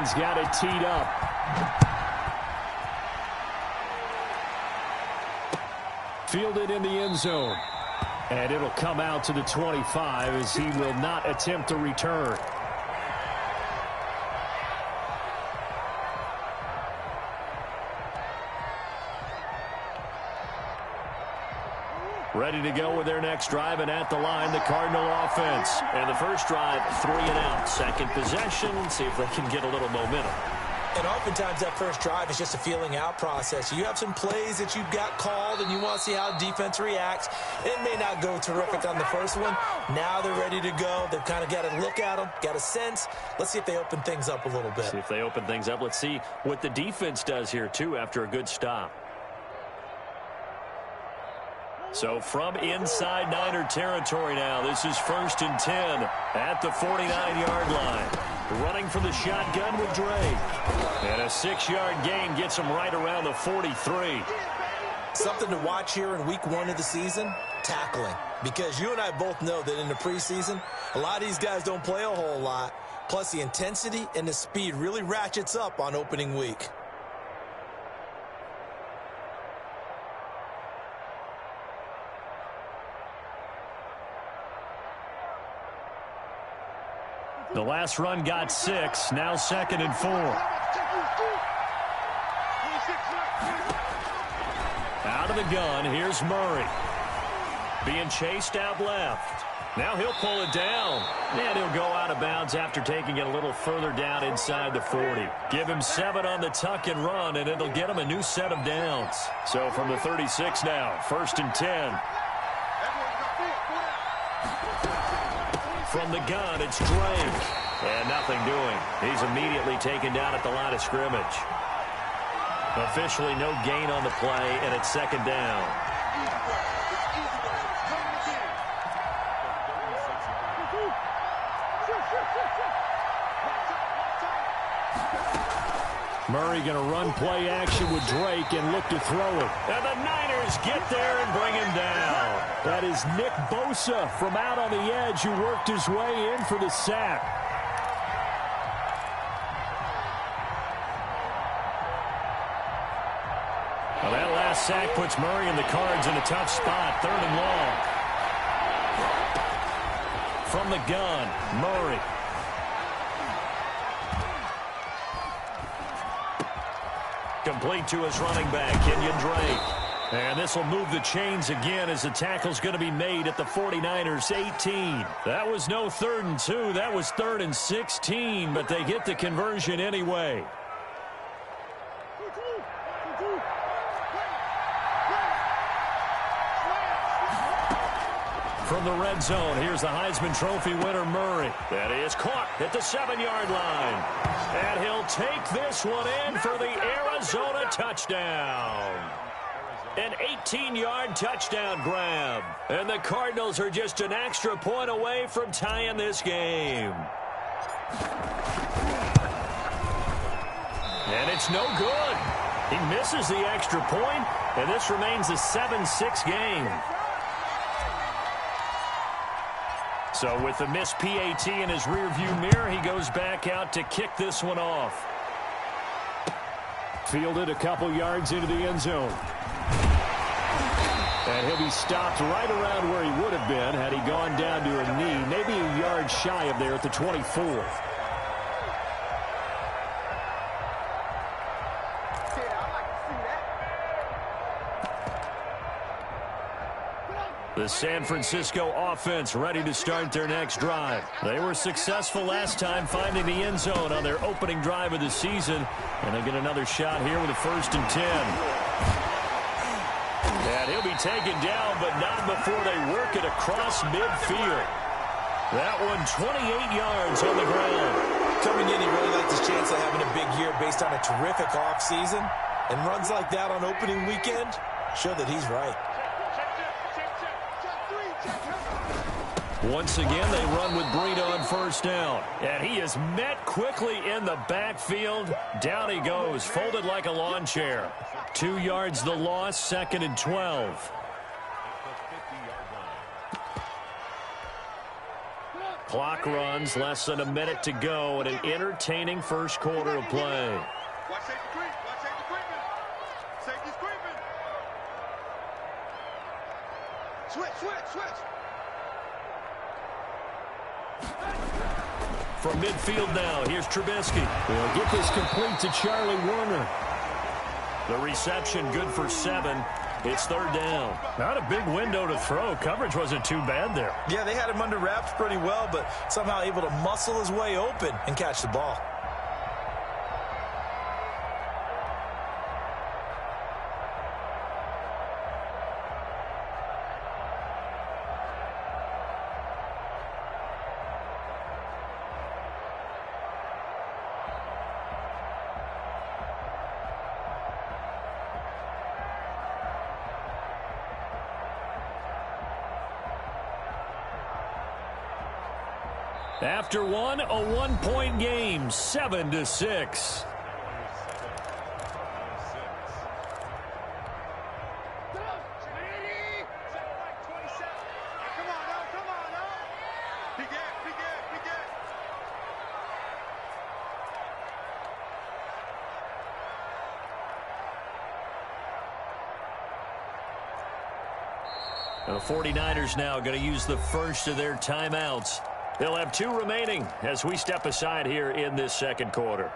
One's got it teed up. Fielded in the end zone. And it'll come out to the 25 as he will not attempt to return. Ready to go with their next drive, and at the line, the Cardinal offense. And the first drive, 3 and out. Second possession, see if they can get a little momentum. And oftentimes that first drive is just a feeling out process. You have some plays that you've got called and you want to see how defense reacts. It may not go terrific on the first one. Now they're ready to go. They've kind of got to look at them, got a sense. Let's see if they open things up a little bit. See if they open things up. Let's see what the defense does here, too, after a good stop. So from inside Niner territory now, this is 1st and 10 at the 49-yard line. Running for the shotgun with Drake. And a 6-yard gain gets him right around the 43. Something to watch here in week 1 of the season, tackling. Because you and I both know that in the preseason, a lot of these guys don't play a whole lot. Plus the intensity and the speed really ratchets up on opening week. The last run got 6, now 2nd and 4. Out of the gun, here's Murray. Being chased out left. Now he'll pull it down. And he'll go out of bounds after taking it a little further down inside the 40. Give him 7 on the tuck and run, and it'll get him a new set of downs. So from the 36 now, 1st and 10. From the gun, it's Drake. And nothing doing. He's immediately taken down at the line of scrimmage. Officially no gain on the play, and it's 2nd down. Murray going to run play action with Drake and look to throw it. And the Niners get there and bring him down. That is Nick Bosa from out on the edge who worked his way in for the sack. Well, that last sack puts Murray and the Cards in a tough spot. 3rd and long. From the gun, Murray. Complete to his running back, Kenyon Drake. And this will move the chains again as the tackle's going to be made at the 49ers 18. That was no 3rd and 2. That was 3rd and 16, but they get the conversion anyway. From the red zone, here's the Heisman Trophy winner, Murray. That is caught at the 7-yard line. And he'll take this one in for the Arizona touchdown. An 18-yard touchdown grab. And the Cardinals are just an extra point away from tying this game. And it's no good. He misses the extra point, and this remains a 7-6 game. So with the missed PAT in his rearview mirror, he goes back out to kick this one off. Fielded a couple yards into the end zone. And he'll be stopped right around where he would have been had he gone down to a knee, maybe a yard shy of there at the 24. The San Francisco offense ready to start their next drive. They were successful last time finding the end zone on their opening drive of the season. And they get another shot here with a 1st and 10. And he'll be taken down, but not before they work it across midfield. That one 28 yards on the ground. Coming in, he really liked his chance of having a big year based on a terrific offseason. And runs like that on opening weekend show that he's right. Once again, they run with Breida on 1st down. And he is met quickly in the backfield. Down he goes, folded like a lawn chair. 2 yards the loss, 2nd and 12. Clock runs, less than a minute to go, and an entertaining first quarter of play. Watch safety creep. Watch safety creeping. Safety's creeping. Switch. From midfield now, here's Trubisky. They'll get this complete to Charlie Warner. The reception good for 7. It's third down. Not a big window to throw. Coverage wasn't too bad there. Yeah, they had him under wraps pretty well, but somehow able to muscle his way open and catch the ball. After one, a 1-point game, 7-6. The 49ers now going to use the first of their timeouts. They'll have 2 remaining as we step aside here in this second quarter.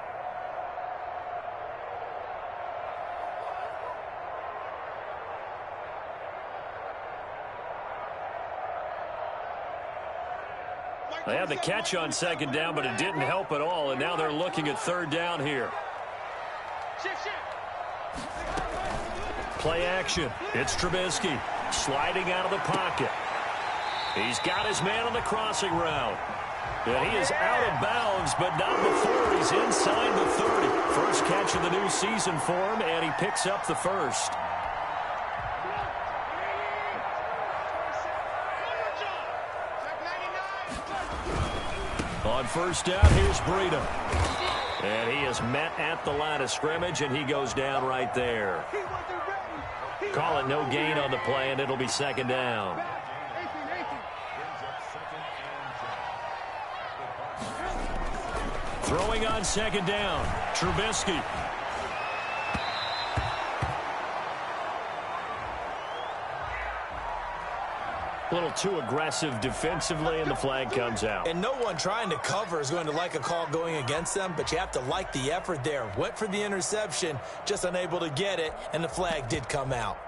They had the catch on second down, but it didn't help at all, and now they're looking at third down here. Play action. It's Trubisky sliding out of the pocket. He's got his man on the crossing route. And he is out of bounds, but not before he's inside the 30. First catch of the new season for him, and he picks up the first. On first down, here's Breida. And he is met at the line of scrimmage, and he goes down right there. Call it no gain on the play, and it'll be second down. Throwing on second down, Trubisky. A little too aggressive defensively, and the flag comes out. And no one trying to cover is going to like a call going against them, but you have to like the effort there. Went for the interception, just unable to get it, and the flag did come out.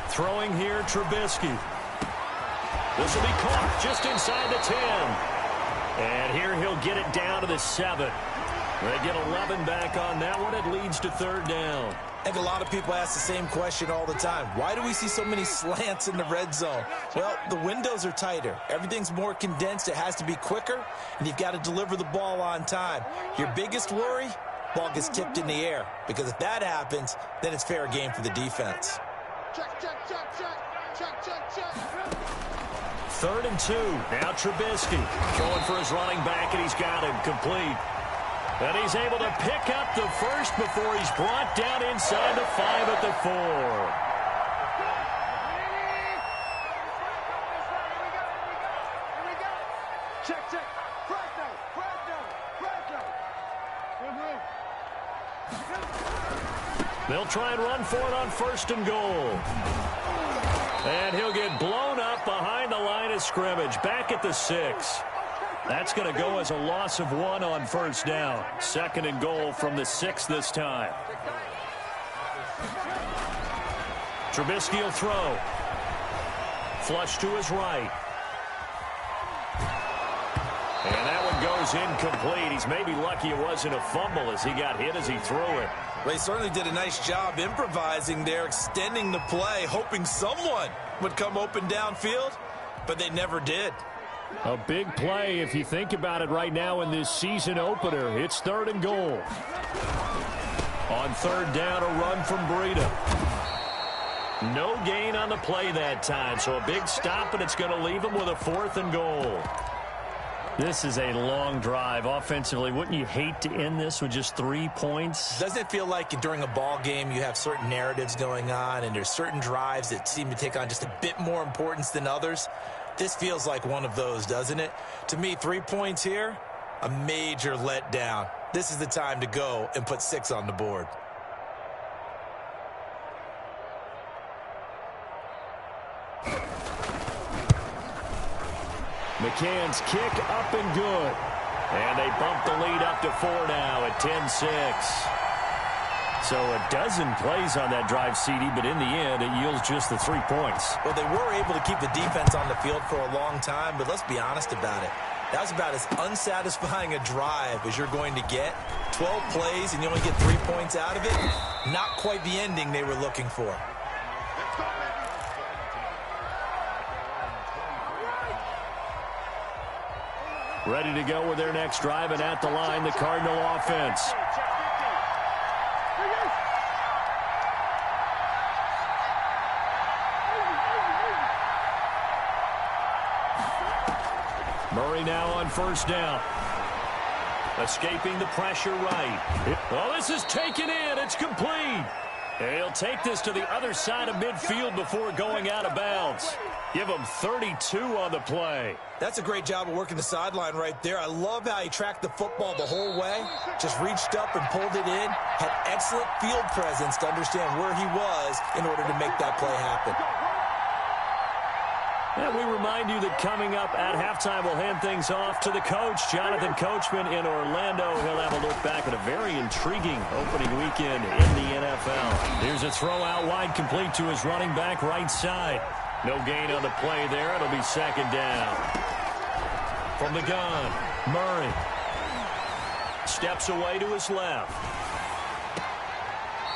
Throwing here, Trubisky. This will be caught just inside the 10. And here he'll get it down to the 7. They get 11 back on that one. It leads to third down. I think a lot of people ask the same question all the time. Why do we see so many slants in the red zone? Well, the windows are tighter. Everything's more condensed. It has to be quicker, and you've got to deliver the ball on time. Your biggest worry? Ball gets tipped in the air, because if that happens, then it's fair game for the defense. Check. 3rd and 2. Now Trubisky going for his running back, and he's got him complete. And he's able to pick up the first before he's brought down inside the 5 at the 4. Check. They'll try and run for it on 1st and goal. And he'll get blown up behind the line of scrimmage, back at the 6. That's going to go as a loss of 1 on 1st down. 2nd and goal from the 6 this time. Trubisky will throw. Flush to his right. And that one goes incomplete. He's maybe lucky it wasn't a fumble as he got hit as he threw it. They certainly did a nice job improvising there, extending the play, hoping someone would come open downfield, but they never did. A big play if you think about it right now in this season opener. It's 3rd and goal. On 3rd down, a run from Breida. No gain on the play that time, so a big stop, and it's going to leave him with a 4th and goal. This is a long drive offensively. Wouldn't you hate to end this with just 3 points? Doesn't it feel like during a ball game you have certain narratives going on and there's certain drives that seem to take on just a bit more importance than others? This feels like one of those, doesn't it? To me, 3 points here, a major letdown. This is the time to go and put 6 on the board. McCann's kick up and good. And they bump the lead up to 4 now at 10-6. So a dozen plays on that drive, CD, but in the end, it yields just the 3 points. Well, they were able to keep the defense on the field for a long time, but let's be honest about it. That was about as unsatisfying a drive as you're going to get. 12 plays and you only get 3 points out of it. Not quite the ending they were looking for. Ready to go with their next drive, and at the line, the Cardinal offense. Murray now on first down. Escaping the pressure right. Oh, this is taken in. It's complete. And he'll take this to the other side of midfield before going out of bounds. Give him 32 on the play. That's a great job of working the sideline right there. I love how he tracked the football the whole way. Just reached up and pulled it in. Had excellent field presence to understand where he was in order to make that play happen. And we remind you that coming up at halftime, we'll hand things off to the coach, Jonathan Coachman in Orlando. He'll have a look back at a very intriguing opening weekend in the NFL. Here's a throw out wide, complete to his running back right side. No gain on the play there. It'll be second down. From the gun, Murray steps away to his left.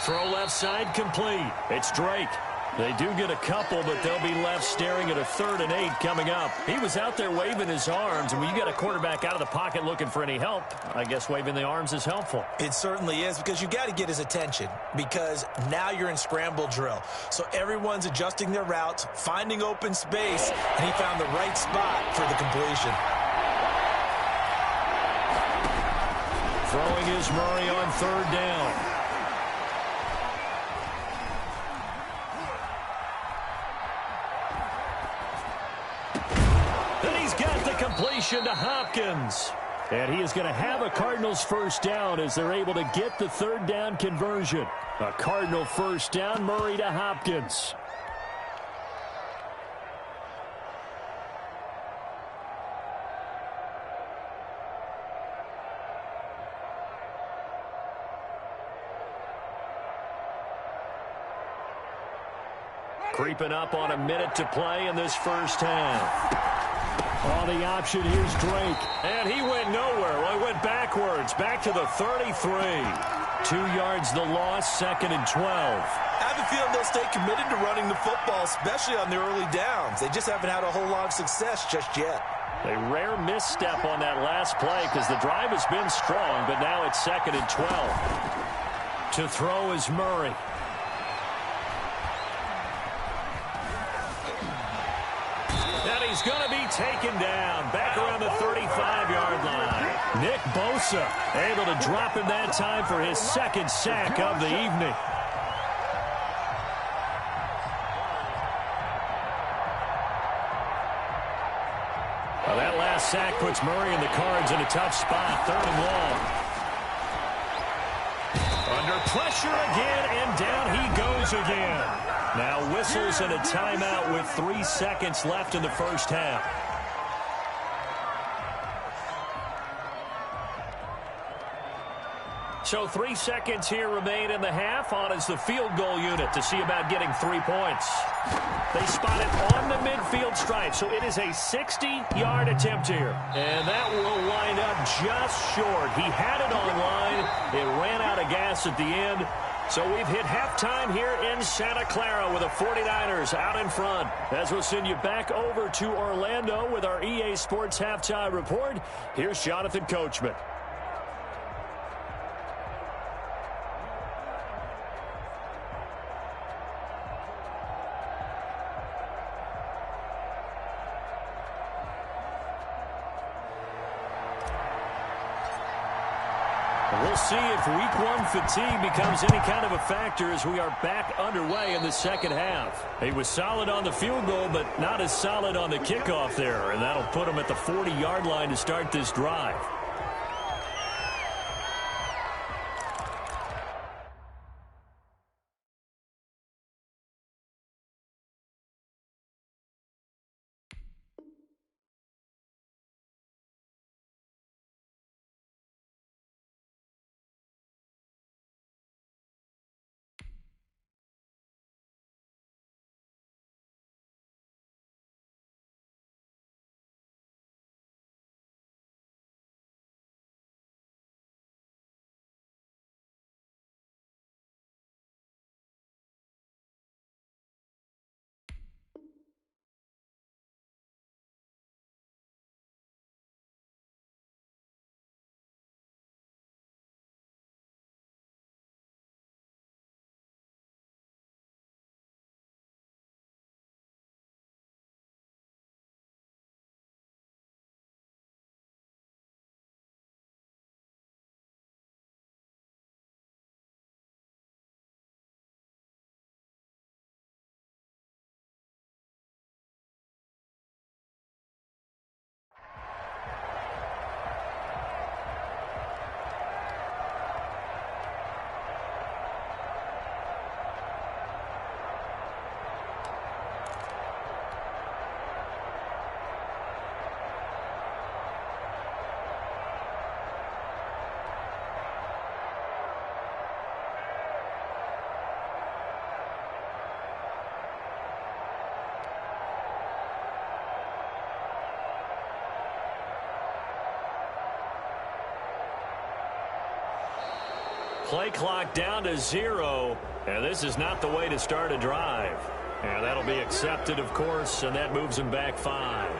Throw left side complete. It's Drake. They do get a couple, but they'll be left staring at a 3rd and 8 coming up. He was out there waving his arms, and when you get a quarterback out of the pocket looking for any help, I guess waving the arms is helpful. It certainly is, because you got to get his attention, because now you're in scramble drill. So everyone's adjusting their routes, finding open space, and he found the right spot for the completion. Throwing is Murray on 3rd down. Completion to Hopkins. And he is going to have a Cardinals first down as they're able to get the 3rd down conversion. A Cardinal first down, Murray to Hopkins. Creeping up on a minute to play in this first half. On the option, here's Drake. And he went nowhere. Well, he went backwards. Back to the 33. 2 yards the loss, 2nd and 12. I have a feeling they'll stay committed to running the football, especially on the early downs. They just haven't had a whole lot of success just yet. A rare misstep on that last play because the drive has been strong, but now it's 2nd and 12. To throw is Murray. He's going to be taken down back around the 35-yard line. Nick Bosa able to drop him that time for his 2nd sack of the evening. Well, that last sack puts Murray and the Cards in a tough spot, 3rd and long. Under pressure again, and down he goes again. Now whistles and a timeout with 3 seconds left in the first half. So 3 seconds here remain in the half. On is the field goal unit to see about getting 3 points. They spot it on the midfield stripe, so it is a 60-yard attempt here. And that will wind up just short. He had it on line. It ran out of gas at the end. So we've hit halftime here in Santa Clara with the 49ers out in front. As we'll send you back over to Orlando with our EA Sports Halftime Report, here's Jonathan Coachman. We'll see if week one fatigue becomes any kind of a factor as we are back underway in the second half. He was solid on the field goal, but not as solid on the kickoff there, and that'll put him at the 40-yard line to start this drive. Play clock down to 0, and this is not the way to start a drive. And that'll be accepted, of course, and that moves him back 5.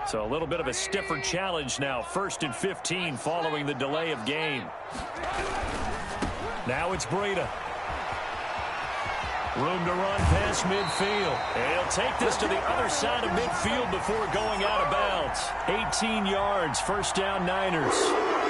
So a little bit of a stiffer challenge now. 1st and 15 following the delay of game. Now it's Breida. Room to run past midfield. And he'll take this to the other side of midfield before going out of bounds. 18 yards, first down Niners.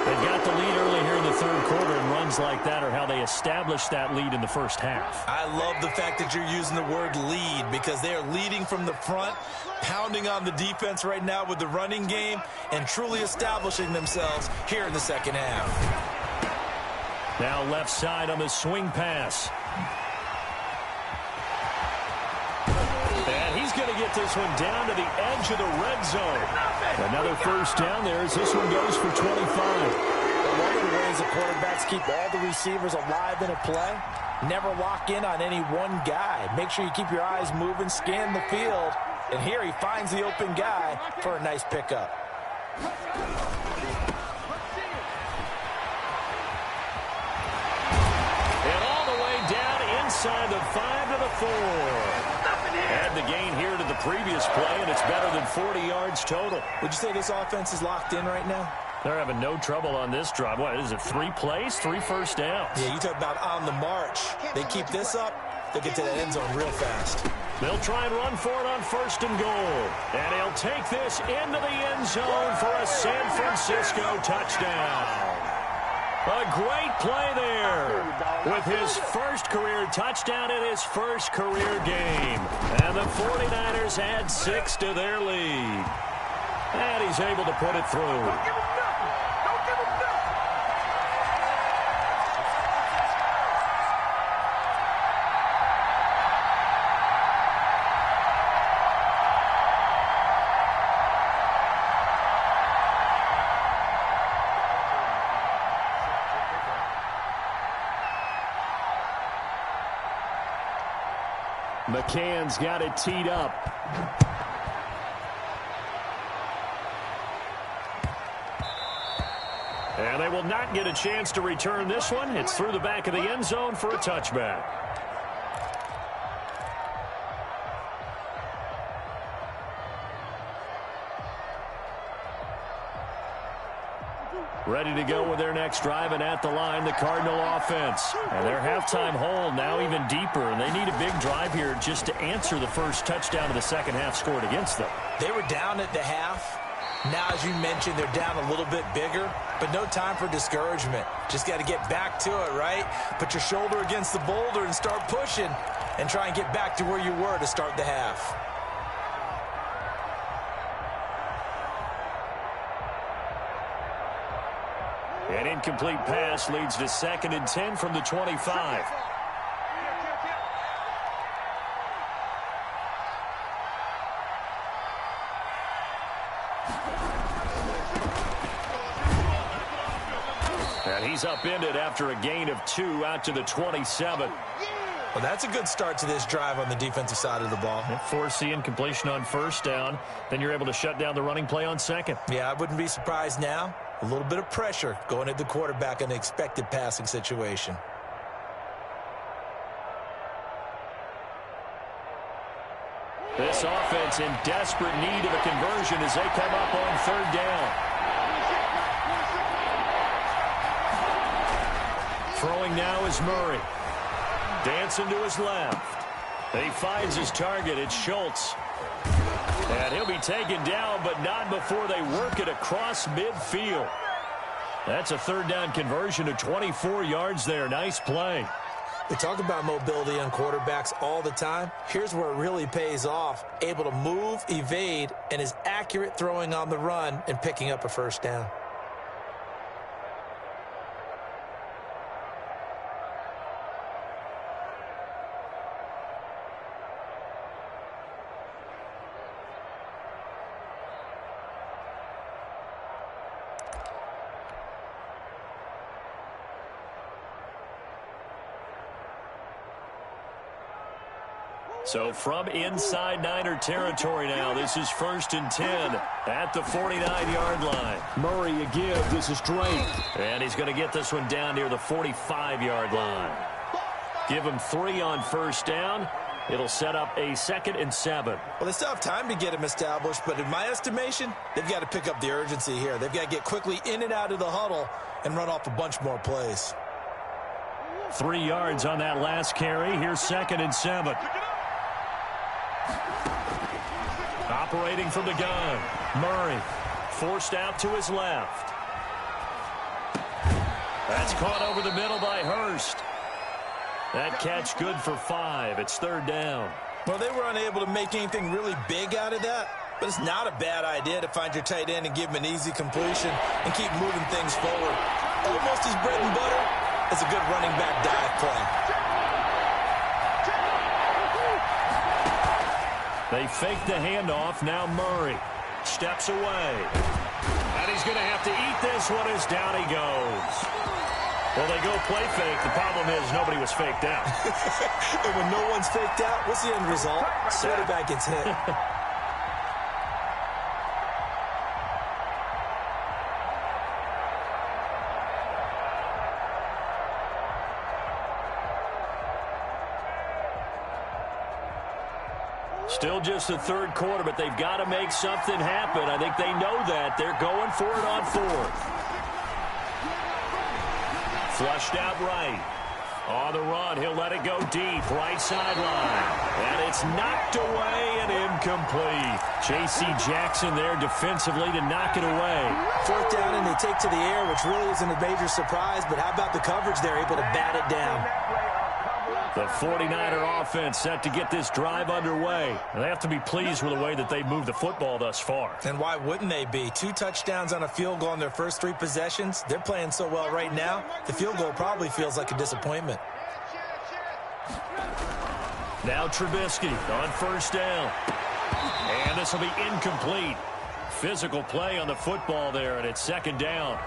They've got the lead early here in the 3rd quarter, and runs like that are how they established that lead in the first half. I love the fact that you're using the word lead because they are leading from the front, pounding on the defense right now with the running game, and truly establishing themselves here in the second half. Now left side on the swing pass. And he's going to get this one down to the edge of the red zone. Another first down there as this one goes for 25. One of the ways the quarterbacks keep all the receivers alive in a play, never lock in on any one guy. Make sure you keep your eyes moving, scan the field, and here he finds the open guy for a nice pickup. And all the way down inside the 5 to the 4. Add the gain here to the previous play, and it's better than 40 yards total. Would you say this offense is locked in right now? They're having no trouble on this drive. What is it, 3 plays, 3 first downs? Yeah, you talk about on the march. They keep this up, they'll get to that end zone real fast. They'll try and run for it on 1st and goal. And he'll take this into the end zone for a San Francisco touchdown. A great play there with his first career touchdown in his first career game. And the 49ers add 6 to their lead. And he's able to put it through. McCann's got it teed up. And they will not get a chance to return this one. It's through the back of the end zone for a touchback. Ready to go with their next drive, and at the line, the Cardinal offense. And their halftime hole now even deeper, and they need a big drive here just to answer the first touchdown of the second half scored against them. They were down at the half. Now, as you mentioned, they're down a little bit bigger, but no time for discouragement. Just got to get back to it, right? Put your shoulder against the boulder and start pushing and try and get back to where you were to start the half. An incomplete pass leads to 2nd and 10 from the 25. And he's upended after a gain of 2 out to the 27. Well, that's a good start to this drive on the defensive side of the ball. Force the incompletion on first down. Then you're able to shut down the running play on second. Yeah, I wouldn't be surprised now. A little bit of pressure going at the quarterback in an expected passing situation. This offense in desperate need of a conversion as they come up on 3rd down. Throwing now is Murray. Dancing to his left. He finds his target. It's Schultz. And he'll be taken down, but not before they work it across midfield. That's a 3rd down conversion of 24 yards there. Nice play. We talk about mobility on quarterbacks all the time. Here's where it really pays off. Able to move, evade, and is accurate throwing on the run and picking up a first down. So from inside Niner territory now, this is 1st and 10 at the 49-yard line. Murray a give. This is Drake. And he's going to get this one down near the 45-yard line. Give him 3 on first down. It'll set up a 2nd and 7. Well, they still have time to get him established, but in my estimation, they've got to pick up the urgency here. They've got to get quickly in and out of the huddle and run off a bunch more plays. 3 yards on that last carry. Here's 2nd and 7. Operating from the gun, Murray forced out to his left. That's caught over the middle by Hurst. That catch good for 5. It's 3rd down. Well, they were unable to make anything really big out of that, but it's not a bad idea to find your tight end and give him an easy completion and keep moving things forward. Almost as bread and butter as a good running back dive play. They fake the handoff. Now Murray steps away. And he's going to have to eat this one as down he goes. Well, they go play fake. The problem is nobody was faked out. And when no one's faked out, what's the end result? Quarterback gets hit. Still just the 3rd quarter, but they've got to make something happen. I think they know that. They're going for it on 4th. Flushed out right. On the run, he'll let it go deep. Right sideline. And it's knocked away and incomplete. J.C. Jackson there defensively to knock it away. 4th down, and they take to the air, which really isn't a major surprise, but how about the coverage there, able to bat it down? The 49er offense set to get this drive underway. They have to be pleased with the way that they moved the football thus far. And why wouldn't they be? 2 touchdowns on a field goal in their first 3 possessions. They're playing so well right now, the field goal probably feels like a disappointment. Now Trubisky on first down. And this will be incomplete. Physical play on the football there, and it's 2nd down.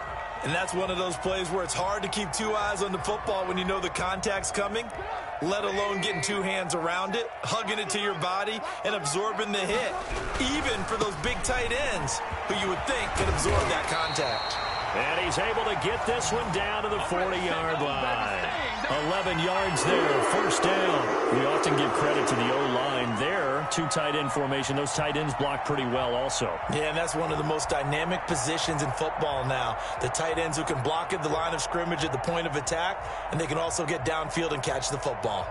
And that's one of those plays where it's hard to keep 2 eyes on the football when you know the contact's coming, let alone getting 2 hands around it, hugging it to your body, and absorbing the hit, even for those big tight ends who you would think could absorb that contact. And he's able to get this one down to the 40-yard line. 11 yards there, first down. We often give credit to the O-line there. Two tight end formation. Those tight ends block pretty well also. Yeah, and that's one of the most dynamic positions in football now. The tight ends who can block at the line of scrimmage at the point of attack, and they can also get downfield and catch the football.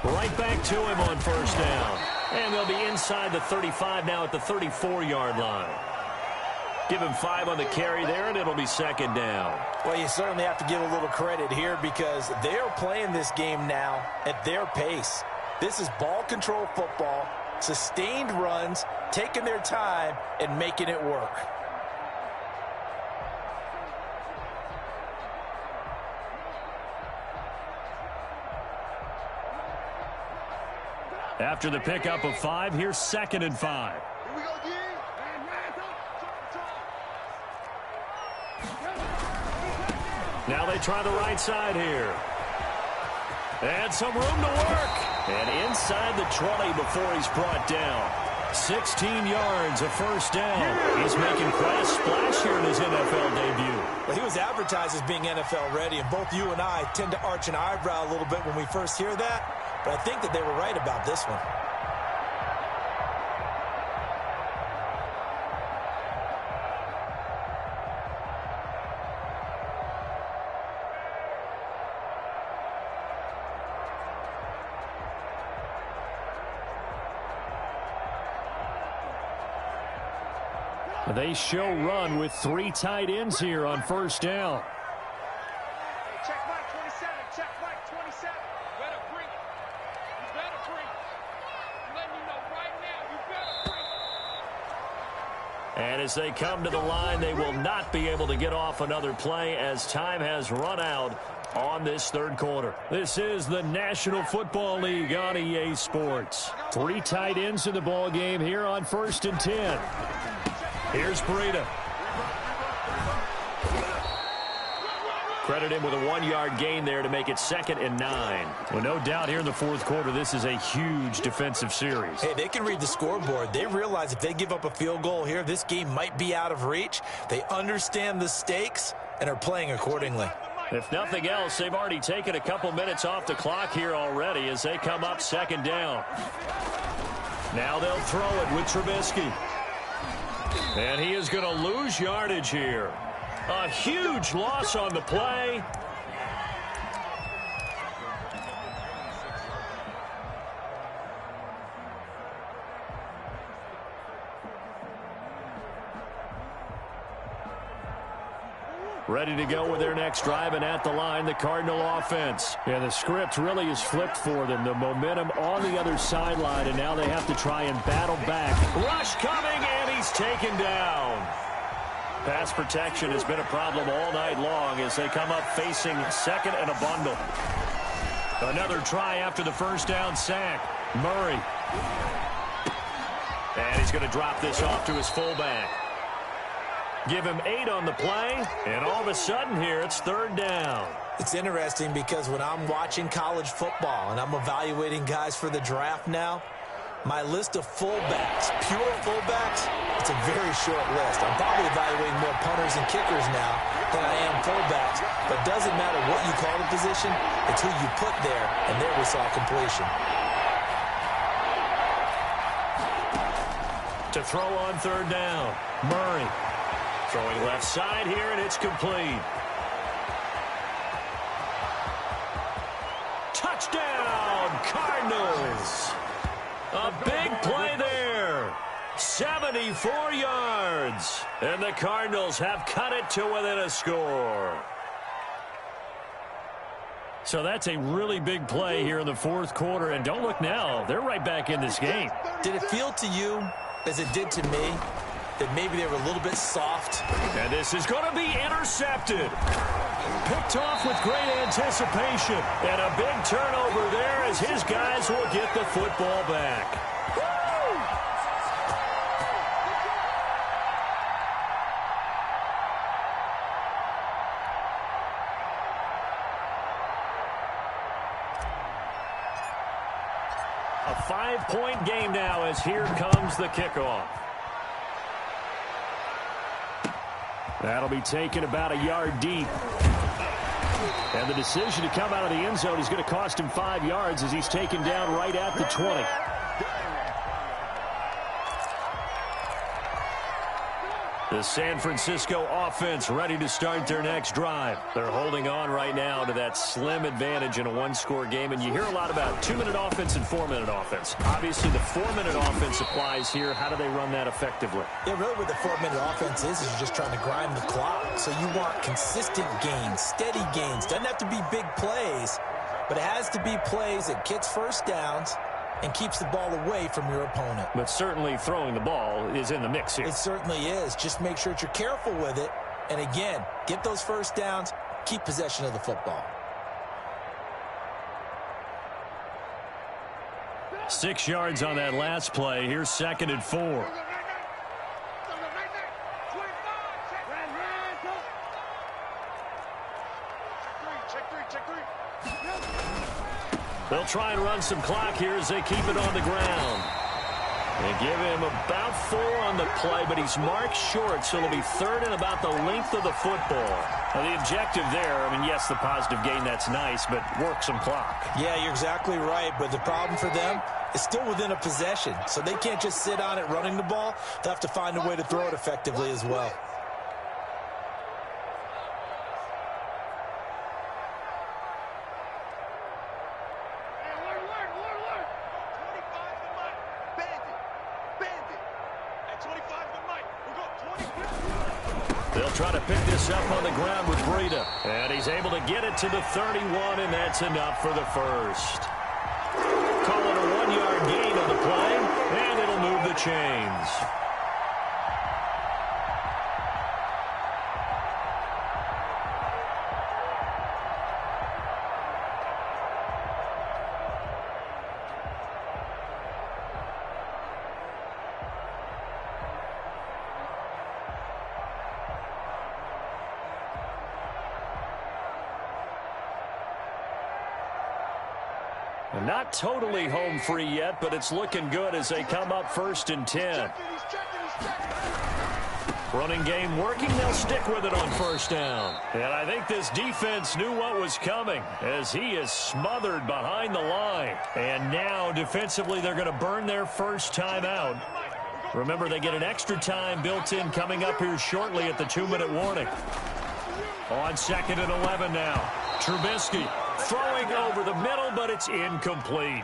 Right back to him on first down. And they'll be inside the 35 now at the 34-yard line. Give him 5 on the carry there, and it'll be second down. Well, you certainly have to give a little credit here because they are playing this game now at their pace. This is ball control football, sustained runs, taking their time, and making it work. After the pickup of 5, here's 2nd and 5. Here we go, G. Now they try the right side here. And some room to work. And inside the 20 before he's brought down. 16 yards, a first down. He's making quite a splash here in his NFL debut. Well, he was advertised as being NFL ready, and both you and I tend to arch an eyebrow a little bit when we first hear that. But I think that they were right about this one. They show run with 3 tight ends here on first down. Check Mike 27. Check Mike 27. Better bring it. You better bring it. I'm letting you know right now, you better bring it. And as they come to the line, they will not be able to get off another play as time has run out on this third quarter. This is the National Football League on EA Sports. 3 tight ends in the ball game here on 1st and 10. Here's Breida. Credit him with a 1-yard gain there to make it 2nd and 9. Well, no doubt here in the fourth quarter, this is a huge defensive series. Hey, they can read the scoreboard. They realize if they give up a field goal here, this game might be out of reach. They understand the stakes and are playing accordingly. If nothing else, they've already taken a couple minutes off the clock here already as they come up 2nd down. Now they'll throw it with Trubisky. And he is going to lose yardage here. A huge loss on the play. Ready to go with their next drive, and at the line, the Cardinal offense. Yeah, the script really is flipped for them. The momentum on the other sideline, and now they have to try and battle back. Rush coming, and he's taken down. Pass protection has been a problem all night long as they come up facing 2nd and a bundle. Another try after the first down sack. Murray. And he's going to drop this off to his fullback. Give him 8 on the play, and all of a sudden here, it's 3rd down. It's interesting because when I'm watching college football and I'm evaluating guys for the draft now, my list of fullbacks, pure fullbacks, it's a very short list. I'm probably evaluating more punters and kickers now than I am fullbacks, but it doesn't matter what you call the position, it's who you put there, and there we saw completion. To throw on 3rd down, Murray. Throwing left side here, and it's complete. Touchdown, Cardinals. A big play there. 74 yards. And the Cardinals have cut it to within a score. So that's a really big play here in the fourth quarter. And don't look now, they're right back in this game. Did it feel to you, as it did to me, that maybe they were a little bit soft? And this is going to be intercepted. Picked off with great anticipation. And a big turnover there as his guys will get the football back. A 5-point game now as here comes the kickoff. That'll be taken about a yard deep. And the decision to come out of the end zone is going to cost him 5 yards as he's taken down right at the 20. The San Francisco offense ready to start their next drive. They're holding on right now to that slim advantage in a one-score game. And you hear a lot about 2-minute offense and 4-minute offense. Obviously, the 4-minute offense applies here. How do they run that effectively? Yeah, really what the 4-minute offense is you're just trying to grind the clock. So you want consistent gains, steady gains. Doesn't have to be big plays, but it has to be plays that gets first downs and keeps the ball away from your opponent. But certainly throwing the ball is in the mix here. It certainly is. Just make sure that you're careful with it. And again, get those first downs, keep possession of the football. 6 yards on that last play. Here's 2nd and 4. They'll try and run some clock here as they keep it on the ground. They give him about 4 on the play, but he's marked short, so it'll be 3rd and about the length of the football. Now, the objective there, I mean, yes, the positive gain, that's nice, but work some clock. Yeah, you're exactly right, but the problem for them is still within a possession, so they can't just sit on it running the ball. They'll have to find a way to throw it effectively as well. They'll try to pick this up on the ground with Breida. And he's able to get it to the 31, and that's enough for the first. Call it a 1-yard gain on the play, and it'll move the chains. Not totally home free yet, but it's looking good as they come up 1st and 10. Running game working. They'll stick with it on 1st down. And I think this defense knew what was coming as he is smothered behind the line. And now defensively they're going to burn their first time out. Remember, they get an extra time built in coming up here shortly at the 2-minute warning. On 2nd and 11 now. Trubisky throwing over the middle, but it's incomplete.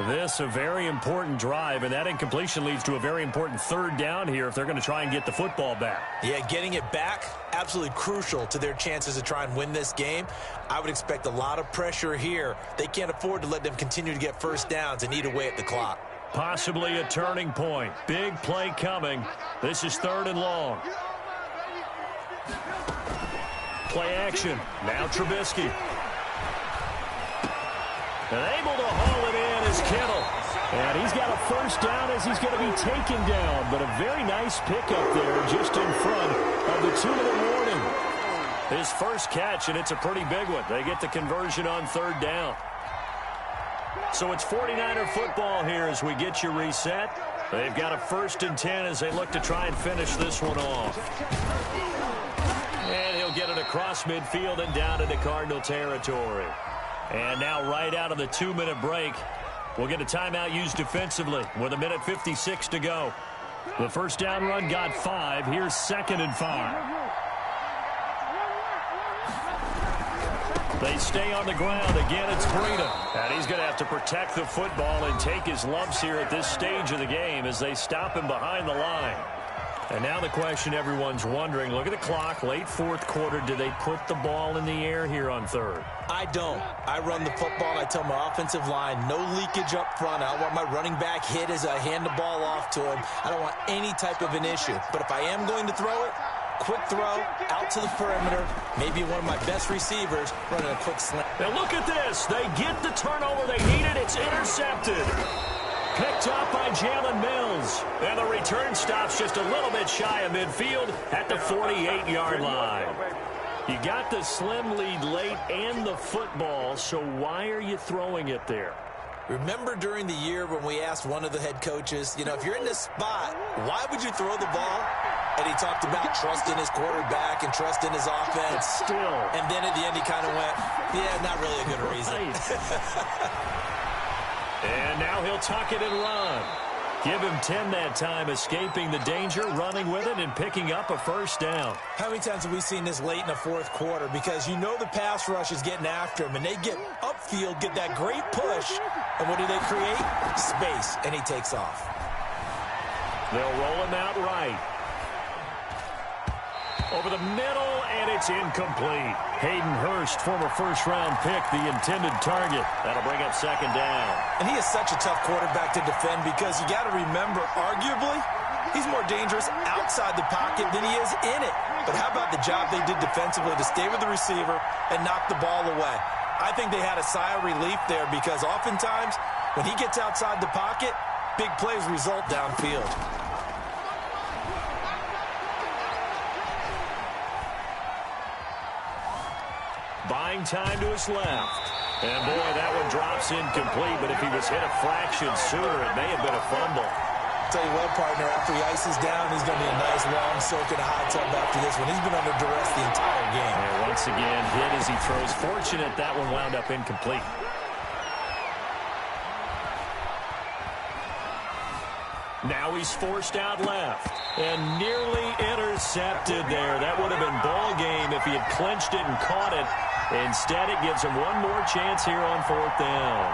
This a very important drive, and that incompletion leads to a very important 3rd down here if they're going to try and get the football back. Yeah, getting it back, absolutely crucial to their chances to try and win this game. I would expect a lot of pressure here. They can't afford to let them continue to get first downs and eat away at the clock. Possibly a turning point. Big play coming. This is 3rd and long. Play action. Now Trubisky. And able to haul it in is Kittle. And he's got a first down as he's going to be taken down. But a very nice pickup there just in front of the 2-minute warning. His first catch, and it's a pretty big one. They get the conversion on 3rd down. So it's 49er football here as we get you reset. They've got a 1st and 10 as they look to try and finish this one off. And he'll get it across midfield and down into Cardinal territory. And now right out of the 2-minute break, we'll get a timeout used defensively with 1:56 to go. The first down run got 5. Here's 2nd and 5. They stay on the ground. Again, it's Breida. And he's going to have to protect the football and take his lumps here at this stage of the game as they stop him behind the line. And now the question everyone's wondering, look at the clock, late 4th quarter. Do they put the ball in the air here on 3rd? I don't. I run the football, and I tell my offensive line, no leakage up front. I don't want my running back hit as I hand the ball off to him. I don't want any type of an issue. But if I am going to throw it, quick throw, out to the perimeter, maybe one of my best receivers running a quick slant. Now look at this. They get the turnover they needed. It's intercepted. Picked up by Jalen Mills. And the return stops just a little bit shy of midfield at the 48-yard line. You got the slim lead late and the football, so why are you throwing it there? Remember during the year when we asked one of the head coaches, if you're in this spot, why would you throw the ball? And he talked about trusting his quarterback and trusting his offense. Still. And then at the end he kind of went, yeah, not really a good reason. And now he'll tuck it and run. Give him 10 that time, escaping the danger, running with it, and picking up a first down. How many times have we seen this late in the fourth quarter? Because the pass rush is getting after him, and they get upfield, get that great push, and what do they create? Space, and he takes off. They'll roll him out right. Over the middle, and it's incomplete. Hayden Hurst, former first-round pick, the intended target. That'll bring up second down. And he is such a tough quarterback to defend because you got to remember, arguably, he's more dangerous outside the pocket than he is in it. But how about the job they did defensively to stay with the receiver and knock the ball away? I think they had a sigh of relief there because oftentimes when he gets outside the pocket, big plays result downfield. Buying time to his left. And, boy, that one drops incomplete, but if he was hit a fraction sooner, it may have been a fumble. Tell you what, partner, after he ices down, he's going to be a nice long soak in a hot tub after this one. He's been under duress the entire game. And once again, hit as he throws. Fortunate that one wound up incomplete. Now he's forced out left and nearly intercepted there. That would have been ball game if he had clinched it and caught it. Instead, it gives him one more chance here on fourth down.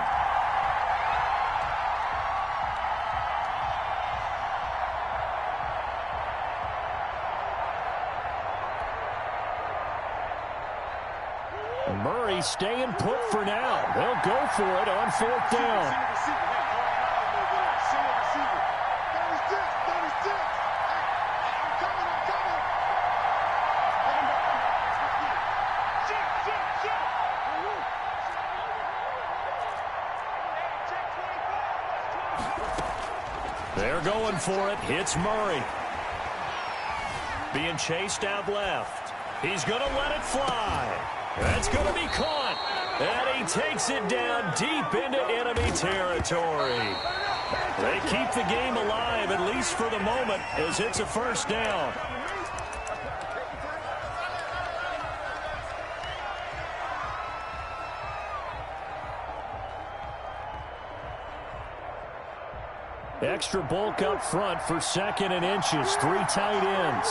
Murray staying put for now. They'll go for it on fourth down. They're going for it. Hits Murray. Being chased out left. He's going to let it fly. That's going to be caught. And he takes it down deep into enemy territory. They keep the game alive, at least for the moment, as it's a first down. Extra bulk up front for second and inches. 3 tight ends.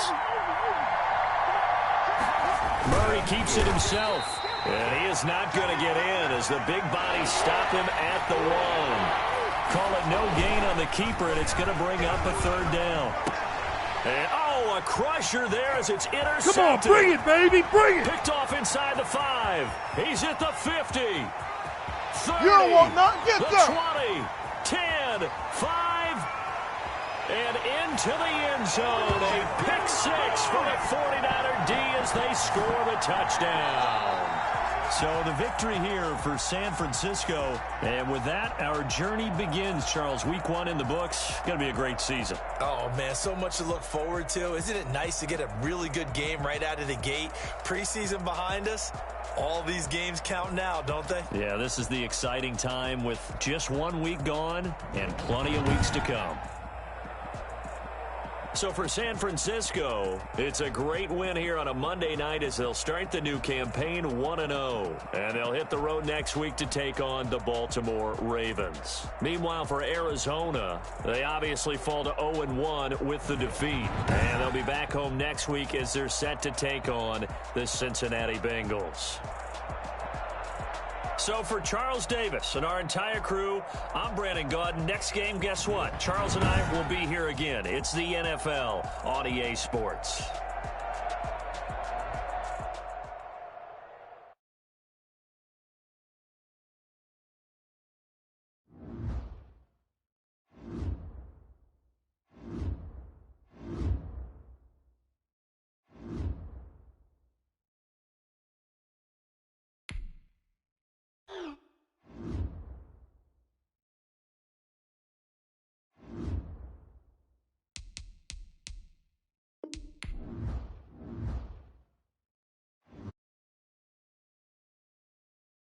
Murray keeps it himself. And he is not going to get in as the big bodies stop him at the 1. Call it no gain on the keeper, and it's going to bring up a third down. And, a crusher there as it's intercepted. Come on, bring it, baby, bring it. Picked off inside the 5. He's at the 50. 30. You don't want nothing, get the there. 20. 10. 5. And into the end zone. A pick 6 for the 49er D as they score the touchdown. So the victory here for San Francisco. And with that, our journey begins, Charles. Week 1 in the books. Going to be a great season. Oh, man, so much to look forward to. Isn't it nice to get a really good game right out of the gate? Preseason behind us. All these games count now, don't they? Yeah, this is the exciting time with just 1 week gone and plenty of weeks to come. So for San Francisco, it's a great win here on a Monday night as they'll start the new campaign 1-0. And they'll hit the road next week to take on the Baltimore Ravens. Meanwhile, for Arizona, they obviously fall to 0-1 with the defeat. And they'll be back home next week as they're set to take on the Cincinnati Bengals. So for Charles Davis and our entire crew, I'm Brandon Gaudin. Next game, guess what? Charles and I will be here again. It's the NFL on EA Sports.